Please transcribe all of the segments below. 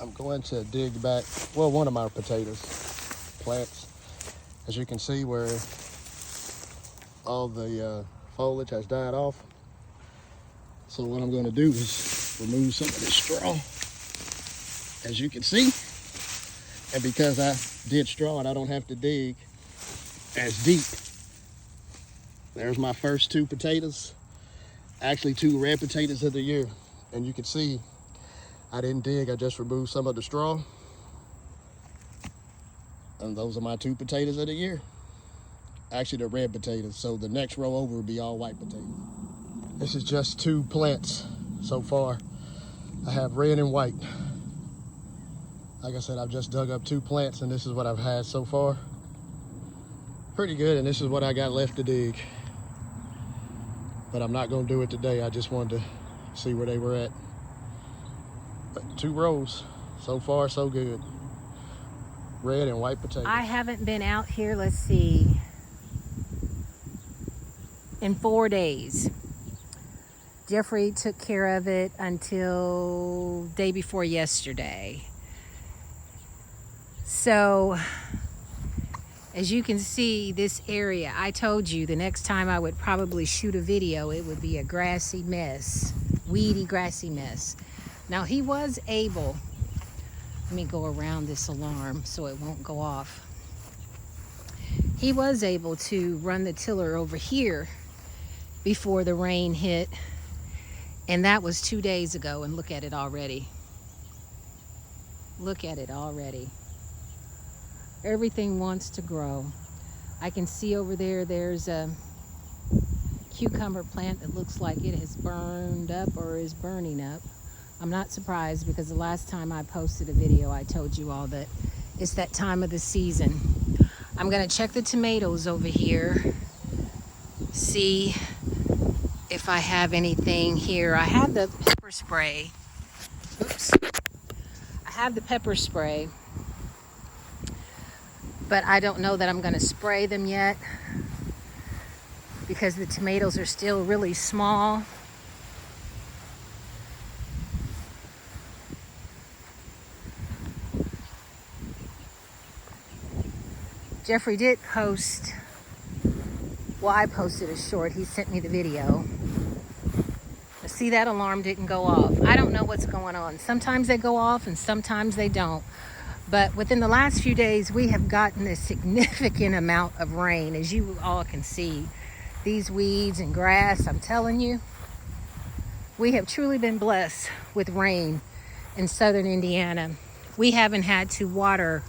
I'm going to dig back, well, one of my potatoes plants. As you can see where all the foliage has died off. So what I'm going to do is remove some of this straw, as you can see. And because I did straw and I don't have to dig as deep, there's my first 2 potatoes. Actually 2 red potatoes of the year. And you can see I didn't dig, I just removed some of the straw. And those are my 2 potatoes of the year. Actually, they're red potatoes, so the next row over will be all white potatoes. This is just 2 plants so far. I have red and white. Like I said, I've just dug up 2 plants, and this is what I've had so far. Pretty good, and this is what I got left to dig. But I'm not gonna do it today. I just wanted to see where they were at. But 2 rows, so far so good. Red and white potatoes. I haven't been out here, let's see, in 4 days. Jeffrey took care of it until day before yesterday. So, as you can see, this area, I told you the next time I would probably shoot a video, it would be a grassy mess, weedy, grassy mess. Now, he was able, let me go around this alarm so it won't go off. He was able to run the tiller over here before the rain hit, and that was 2 days ago, and look at it already. Look at it already. Everything wants to grow. I can see over there, there's a cucumber plant that looks like it has burned up or is burning up. I'm not surprised, because the last time I posted a video, I told you all that it's that time of the season. I'm gonna check the tomatoes over here, see if I have anything here. I have the pepper spray. Oops. I have the pepper spray, but I don't know that I'm gonna spray them yet because the tomatoes are still really small. Jeffrey did post, well, I posted a short, he sent me the video. See, that alarm didn't go off. I don't know what's going on. Sometimes they go off and sometimes they don't. But within the last few days, we have gotten a significant amount of rain. As you all can see, these weeds and grass, I'm telling you, we have truly been blessed with rain in southern Indiana. We haven't had to water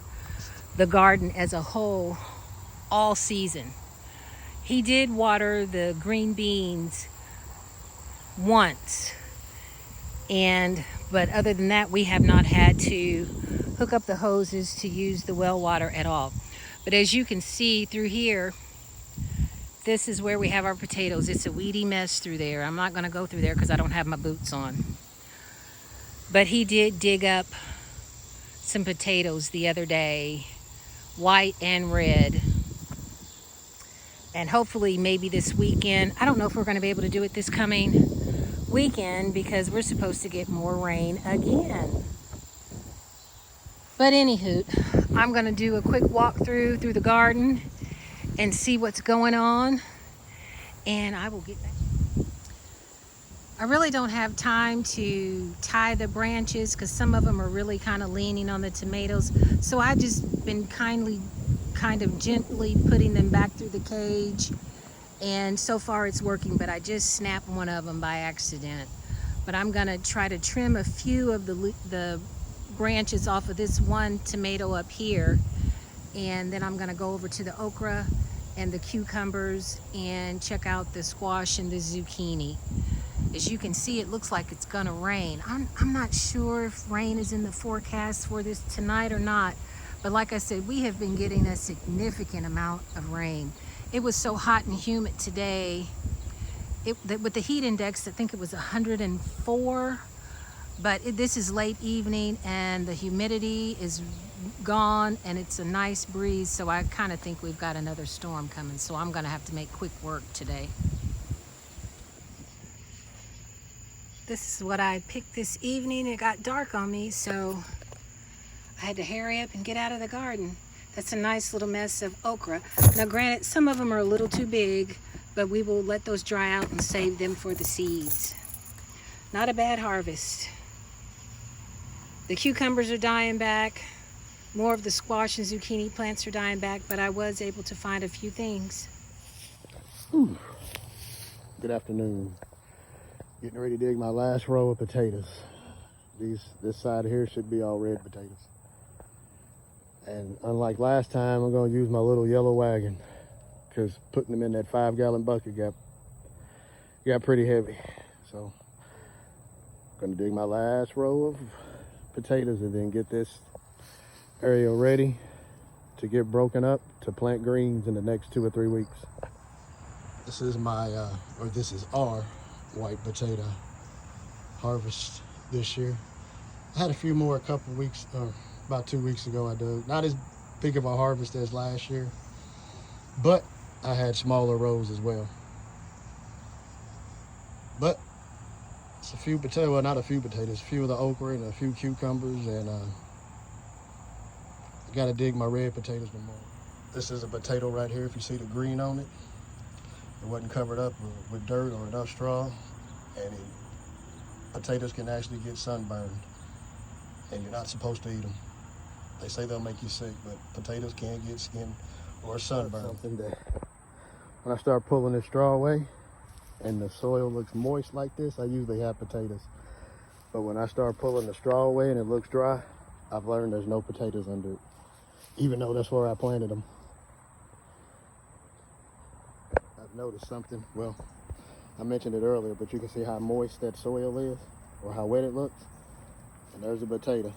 the garden as a whole all season. He did water the green beans once, but other than that, we have not had to hook up the hoses to use the well water at all. But as you can see through here, this is where we have our potatoes. It's a weedy mess through there. I'm not going to go through there because I don't have my boots on. But he did dig up some potatoes the other day, white and red. And hopefully maybe this weekend, I don't know if we're going to be able to do it this coming weekend because we're supposed to get more rain again. But anywho, I'm going to do a quick walk through the garden and see what's going on, and I will get back. I really don't have time to tie the branches because some of them are really kind of leaning on the tomatoes, so I just been kind of gently putting them back through the cage, and so far it's working. But I just snapped one of them by accident. But I'm gonna try to trim a few of the branches off of this one tomato up here, and then I'm gonna go over to the okra and the cucumbers and check out the squash and the zucchini. As you can see, it looks like it's gonna rain. I'm not sure if rain is in the forecast for this tonight or not, but like I said, we have been getting a significant amount of rain. It was so hot and humid today. With the heat index, I think it was 104, but this is late evening and the humidity is gone and it's a nice breeze, so I kind of think we've got another storm coming, so I'm gonna have to make quick work today. This is what I picked this evening. It got dark on me, so I had to hurry up and get out of the garden. That's a nice little mess of okra. Now granted, some of them are a little too big, but we will let those dry out and save them for the seeds. Not a bad harvest. The cucumbers are dying back. More of the squash and zucchini plants are dying back, but I was able to find a few things. Ooh. Good afternoon. Getting ready to dig my last row of potatoes. This side here should be all red potatoes. And unlike last time, I'm gonna use my little yellow wagon because putting them in that 5-gallon bucket got pretty heavy. So I'm gonna dig my last row of potatoes and then get this area ready to get broken up to plant greens in the next 2 or 3 weeks. This is this is our white potato harvest this year. I had a few more a couple weeks, or about 2 weeks ago I did. Not as big of a harvest as last year, but I had smaller rows as well. But it's a few potatoes, well not a few potatoes, a few of the okra and a few cucumbers, and I gotta dig my red potatoes tomorrow. This is a potato right here. If you see the green on it, it wasn't covered up with dirt or enough straw, and potatoes can actually get sunburned, and you're not supposed to eat them. They say they'll make you sick, but potatoes can get skin or sunburn. Something that when I start pulling the straw away and the soil looks moist like this, I usually have potatoes. But when I start pulling the straw away and it looks dry, I've learned there's no potatoes under it, even though that's where I planted them. I've noticed something, well, I mentioned it earlier, but you can see how moist that soil is or how wet it looks. And there's a potato.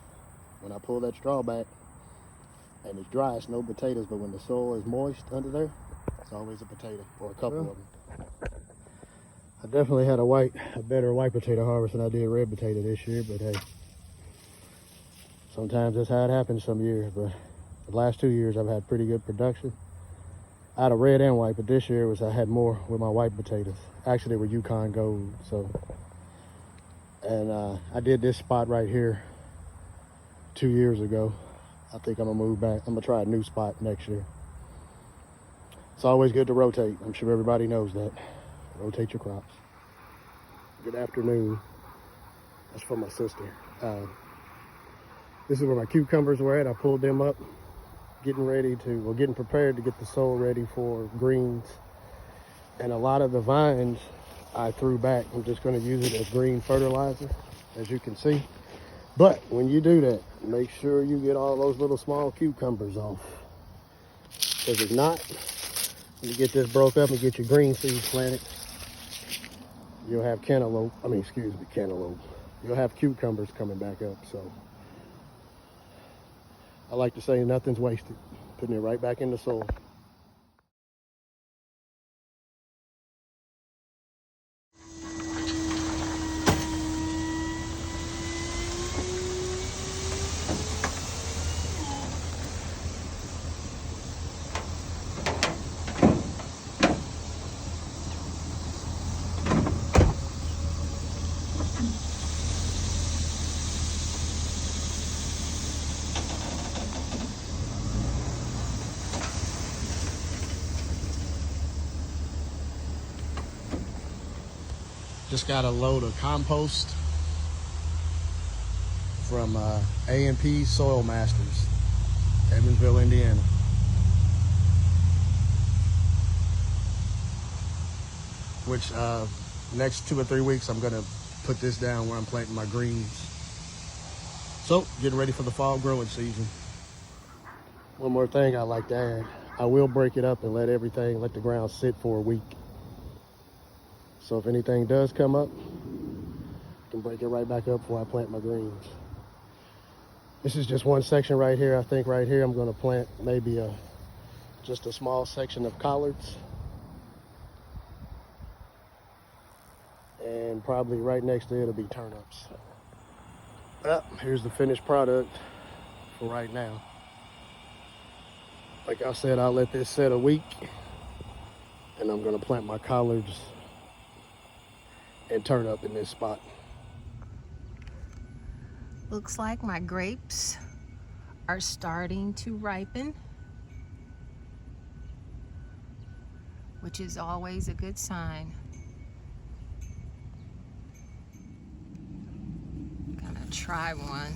When I pull that straw back and it's dry, it's no potatoes, but when the soil is moist under there, it's always a potato or a couple of them. I definitely had a better white potato harvest than I did red potato this year, but hey, sometimes that's how it happens some years. But the last 2 years I've had pretty good production out of red and white, but this year I had more with my white potatoes. Actually, they were Yukon Gold. So, and I did this spot right here 2 years ago. I think I'm gonna move back. I'm gonna try a new spot next year. It's always good to rotate. I'm sure everybody knows that. Rotate your crops. Good afternoon. That's for my sister. This is where my cucumbers were at. I pulled them up, getting prepared to get the soil ready for greens. And a lot of the vines I threw back. I'm just gonna use it as green fertilizer, as you can see. But when you do that, make sure you get all those little small cucumbers off. Because if not, when you get this broke up and get your green seeds planted, you'll have cantaloupe. You'll have cucumbers coming back up. So I like to say nothing's wasted. Putting it right back in the soil. Just got a load of compost from A&P Soil Masters, Evansville, Indiana. Which next 2 or 3 weeks I'm gonna put this down where I'm planting my greens. So getting ready for the fall growing season. One more thing I like to add, I will break it up and let the ground sit for a week. So if anything does come up, I can break it right back up before I plant my greens. This is just one section right here. I think right here I'm gonna plant maybe just a small section of collards. And probably right next to it will be turnips. Well, here's the finished product for right now. Like I said, I'll let this set a week and I'm gonna plant my collards and turnip in this spot. Looks like my grapes are starting to ripen, which is always a good sign. Gonna try one.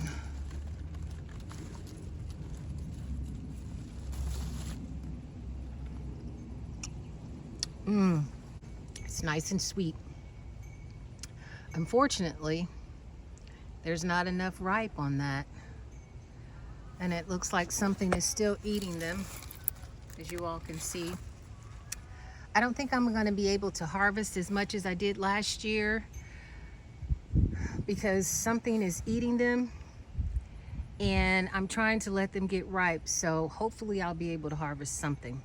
It's nice and sweet. Unfortunately, there's not enough ripe on that. And it looks like something is still eating them, as you all can see. I don't think I'm going to be able to harvest as much as I did last year because something is eating them, and I'm trying to let them get ripe. So hopefully I'll be able to harvest something.